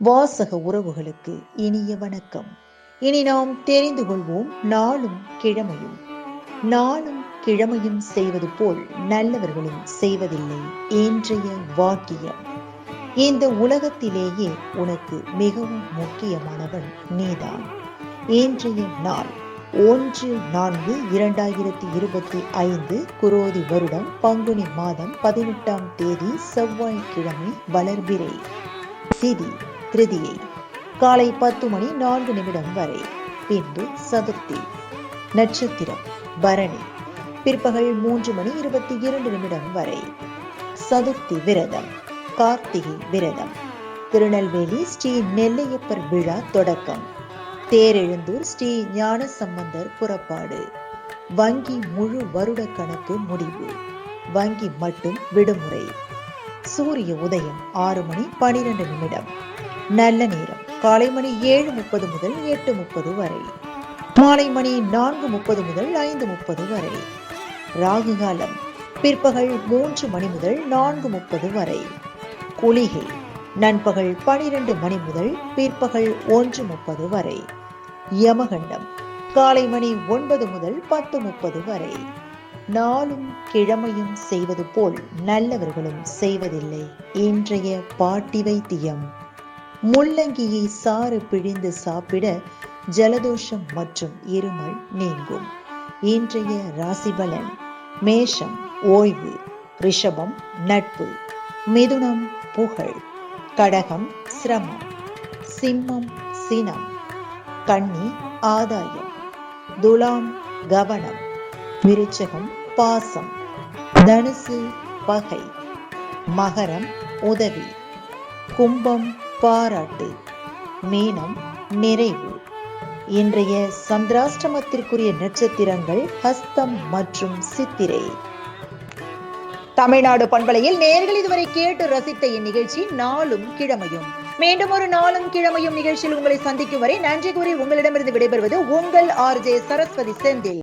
வாசக உறவுகளுக்கு இனிய வணக்கம். இனி நாம் தெரிந்து கொள்வோம் நாளும் கிழமையும். நாளும் கிழமையும் செய்வது போல் நல்லவர்களும் செய்வதில்லை இன்றைய வாக்கியம். இந்த உலகத்திலேயே உனக்கு மிகவும் முக்கியமானவன் நீதான். இன்றைய நாள் 1/4/2025 குரோதி வருடம் பங்குனி மாதம் 18ஆம் தேதி செவ்வாய்க்கிழமை, வளர்பிறை. திதி திருதியை காலை 10:04 வரை. பின்பு சதுர்த்தி. நட்சத்திரம் பரணி. பிற்பகல் 3:22 வரை. சதுர்த்தி விரதம் கார்த்திகை விரதம். திருநெல்வேலி ஸ்ரீ நெல்லையப்பர் விழா தொடக்கம். தேரெழுந்தூர் ஸ்ரீ ஞான சம்பந்தர் புறப்பாடு. வங்கி முழு வருட கணக்கு முடிவு. வங்கி மட்டும் விடுமுறை. சூரிய உதயம் 6:12. நல்ல நேரம் காலை மணி 7:30 முதல் 8:30 வரை. மாலை மணி 4:30 முதல் 5:30 வரை. ராகு காலம் பிற்பகல் 3 மணி முதல் 4:30 வரை. குளிகை நண்பகல் 12 மணி முதல் பிற்பகல் 1:30 வரை. யமகண்டம் காலை மணி 9 முதல் 10:30 வரை. நாளும் கிழமையும் செய்வது போல் நல்லவர்களும் செய்வதில்லை இன்றைய பாட்டி வைத்தியம். முள்ளங்கியை சாறு பிழிந்து சாப்பிட ஜலதோஷம் மற்றும் இருமல் நீங்கும். இன்றைய ராசிபலன்: மேஷம் ஓய்வு, ரிஷபம் நட்பு, மிதுனம் புகழ், கடகம் சிரமம், சிம்மம் சினம், கன்னி ஆதாயம், துலாம் கவனம், விருச்சகம் பாசம், தனுசு பகை, மகரம் உதவி, கும்பம் பாராட்டு, மீனம் நிறைவு. இன்றைய சந்திராஷ்டமத்திற்குரிய நட்சத்திரங்கள் ஹஸ்தம் மற்றும் சித்திரை. தமிழ்நாடு பண்பலையில் நேயர்கள் இதுவரை கேட்டு ரசித்த இந்நிகழ்ச்சி நாளும் கிழமையும். மீண்டும் ஒரு நாளும் கிழமையும் நிகழ்ச்சியில் உங்களை சந்திக்கும் வரை நன்றி கூறி உங்களிடமிருந்து விடைபெறுவது உங்கள் RJ சரஸ்வதி செந்தில்.